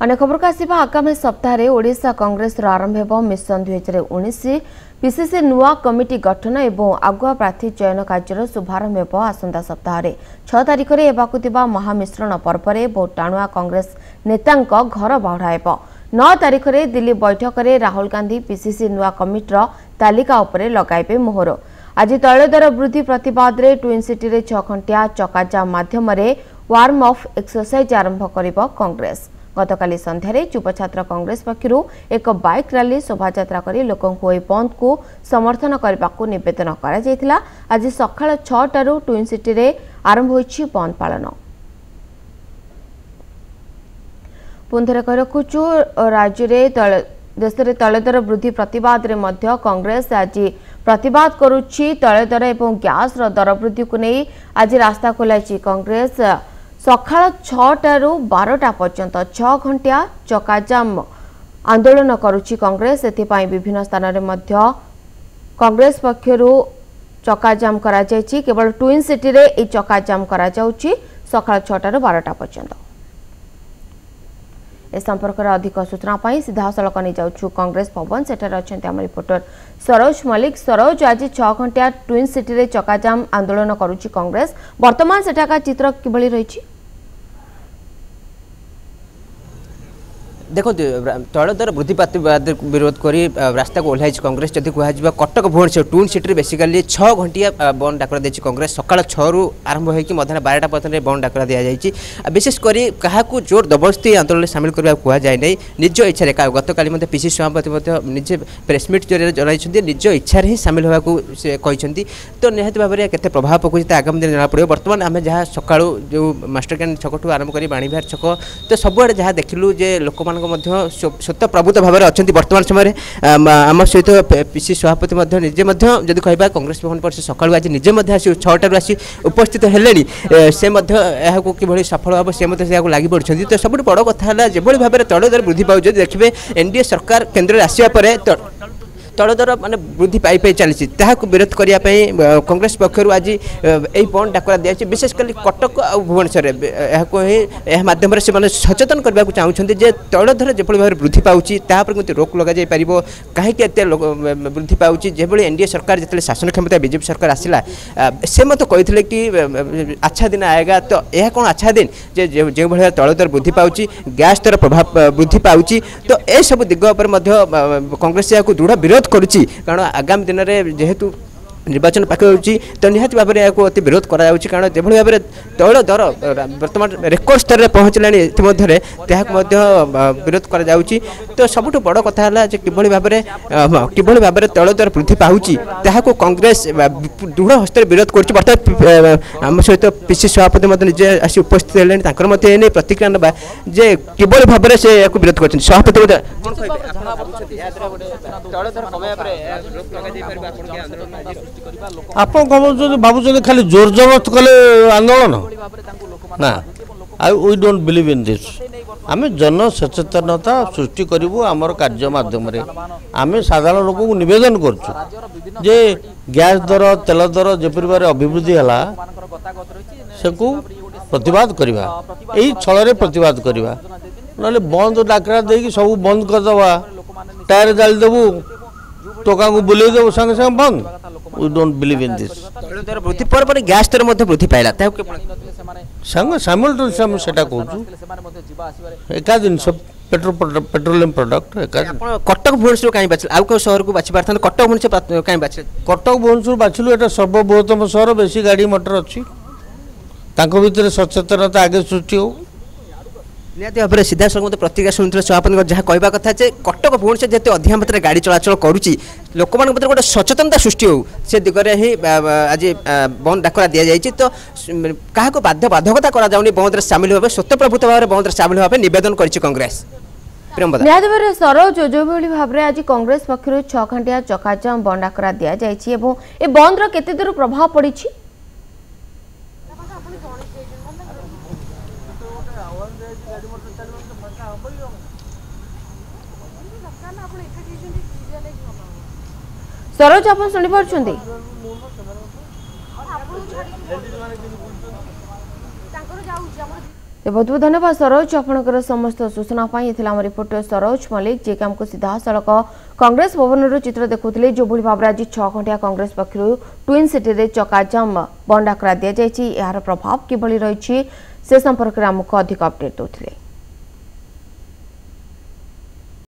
अन्य खबर को आसिबा आगामी सप्ताह ओडिशा कांग्रेस आरंभ हो मिशन 2019 पीसीसी नुआ कमिटी गठन और आगुआ प्रार्थी चयन कार्यर शुभारंभ हो आसंता सप्ताह 6 तारिख में होगा महामिश्रण पर्व में बहुत टाणुआ कांग्रेस नेता घर बढ़ाब 9 तारिख में दिल्ली बैठक में राहुल गांधी पीसीसी नुआ कमिटर तालिका उपरे लगाइबे मोहर। आज तैल दर वृद्धि प्रतिवाद में ट्विन सिटी में 6 घंटिया चकाजाम माध्यम वार्म अफ एक्सरसाइज आरंभ कर कांग्रेस। गतकाली संध्यारे युव छात्र कांग्रेस पक्षरु एक बाइक रैली शोभायात्रा कर लोकंकु ए बंद को समर्थन करने को निवेदन करा जायतिला। आज सकाळ 6 टारू ट्विन सिटी रे आरंभ होइछि बंद पालन। पुनथरे कह रखुछु राज्य रे देश रे तैल दर वृद्धि प्रतिवाद रे मध्य कांग्रेस आज प्रतिवाद करुछि। तैल दर एवं गैस रो दर वृद्धि को नहीं आज रास्ता खोलाइछि कांग्रेस। सकाळ 6 टारू 12टा पर्यंत 6 घंटिया चकाजाम आंदोलन करुछि कांग्रेस। एथिपाई विभिन्न स्थान रे मध्य कांग्रेस पक्षरु चकाजाम करा जायछि। केवल ट्विन सिटी रे ए चकाजाम करा जाउछि सकाळ 6 टारू 12टा पर्यंत। ए संपर्क में अधिक सूचना पाई सीधा सड़क नहीं जाऊँ कांग्रेस भवन सेठार अच्छा आम रिपोर्टर सरोज मलिक। सरोज आज 6 घंटिया ट्विन सिटी रे चकाजाम आंदोलन करुछि कांग्रेस वर्तमान सेठाका चित्र किभली रही? देखो तैल दर वृद्धि विरोध कर रास्ता को ओह्लाई कांग्रेस जदि कह Cuttack Bhubaneswar twin city basically 6 घंटिया बंद डाकरा दी कांग्रेस सकाळ 6 रु आरंभ होकर मध्याह्न 12टा पर्यंत बंद डाकरा दि जाएगी। विशेषकर क्या जोर जबरदस्ती आंदोलन सामिल करने कहुए ना निज इच्छा गतकाली पीसी सभापति निजे प्रेसमिट जरिए जन निज इच्छा ही सामिल होगा तो निहत भाव में केते प्रभाव पकड़ आगामी दिन जना पड़े। बर्तमान आम जहाँ सका जो मास्टर कैंट छक ठू आरंभ कर बाणीविहार छक तो सबुआड़े जहाँ देखिलु जे लोक स्वतः प्रभुत भाव में अच्छा बर्तमान समय आम सहित पीसी सभापति निजे जदि कह कांग्रेस भवन पर सकाळू आज निजे आसी 6टारू आसी उपस्थित हेले से कि सफल हम से लगी पड़ते। तो सब बड़ कथा जो भाव में तैल दर वृद्धि पाँच देखिए एनडीए सरकार केन्द्र में आसवा तैल दर माने वृद्धि पाई पाई चली विरोध करने कांग्रेस पक्षर आज यही बंद डाकरा दिया। विशेषकर कटक और भुवनेश्वर माध्यम से सचेतन करने को चाहते हैं तैल दर जो भाव में वृद्धि पाँच कमी रोक लग जापर कहीं वृद्धि पाँच जो एनडीए सरकार जो शासन क्षमता बीजेपी सरकार आसला से मत कहते कि अच्छा दिन आएगा। तो यह कौन अच्छा दिन जो भाई तैल दर वृद्धि पाँच गैस दर प्रभाव वृद्धि पाँच तो यह सब दिग पर कांग्रेस यहाँ दृढ़ विरोध करुच्ची कारण आगामी दिन में जेहेतु निर्वाचन पाखे होती तो निहत भाव में अति विरोध करा कारण जो भाव में तैल दर बर्तमान रेकर्ड स्तर में पहुँचला विरोध करा तो सबुठ बड़ कथा है कि भाव में तैल दर वृद्धि पाँच कांग्रेस दृढ़ हस्त विरोध कर बर्तमान आम सहित पीसी सभापति निजे आसी उपस्थित है प्रतिक्रिया ना जे किभली भाव में से विरोध कर सभापति आप भावुं खाली जोर जबरदस्त कले आंदोलन ना I we don't believe in this. आम जन सचेतनता सृष्टि करूँ आमर कार्य मध्यम आम साधारण लोक को निवेदन करुँ जे गैस दर तेल दर जपरी भाव अभिवृद्धि है से प्रतिवाद करवा यही छल प्रतिवाद करवा ना बंद डाकरा दे सब बंद करदे टायर जालीदेबू टोका को बुले देव संगे संगे बंद। We don't believe in this. तैल दर वृद्धि पर गैस दर वृद्धि पाइला संगे साइमल्टेनियसली हम सेटा कहूँ एका जिनस पेट्रोलियम प्रोडक्ट कटक भुवनेश्वर कहीं बाछिल आउ शहर को बाछि पारथन कटक भुवनेश्वर कहीं बाछिल कटक भुवनेश्वर बाछिलु एटा सर्वबृहत्तम शहर बेसी गाड़ी मोटर अच्छी तांको भितर सचेतनता आगे सृष्टि हो निहत भाव में सीधा सड़क प्रतिक्रिया शुणुते सभापति जहाँ कहवा कथा कटक भुवनेश्वर जेते अधिक मात्रा गाड़ी चलाचल करुच्ची लोक गोटे सचेतनता सृष्टि हो से दिगरे ही आज बंद डाकरा दि जाए। तो क्या बाध्यबाधकता कराऊनी बंद सामिल होगा स्वतः प्रभुत्व भाव में बंद सामिल होगा निवेदन कर कांग्रेस। सरोज जो भाव में आज कांग्रेस पक्षर 6 घंटिया चकाजाम बंद डाकरा दि जाए बंद केते दूर प्रभाव पड़ी? सरोज आप शुणी पार्टी बहुत बहुत धन्यवाद सरोज आपंकर समस्त सूचना आम रिपोर्टर सरोज मल्लिक जी आमको सीधा सड़क कांग्रेस भवन चित्र देखुले जो भाव आज 6 घंटिया कांग्रेस पक्षर ट्विन सिटी रे चकाजाम बंद डाकरा दि जाए यार प्रभाव किभली रही से संपर्क में आमको अधिक अपडेट देते।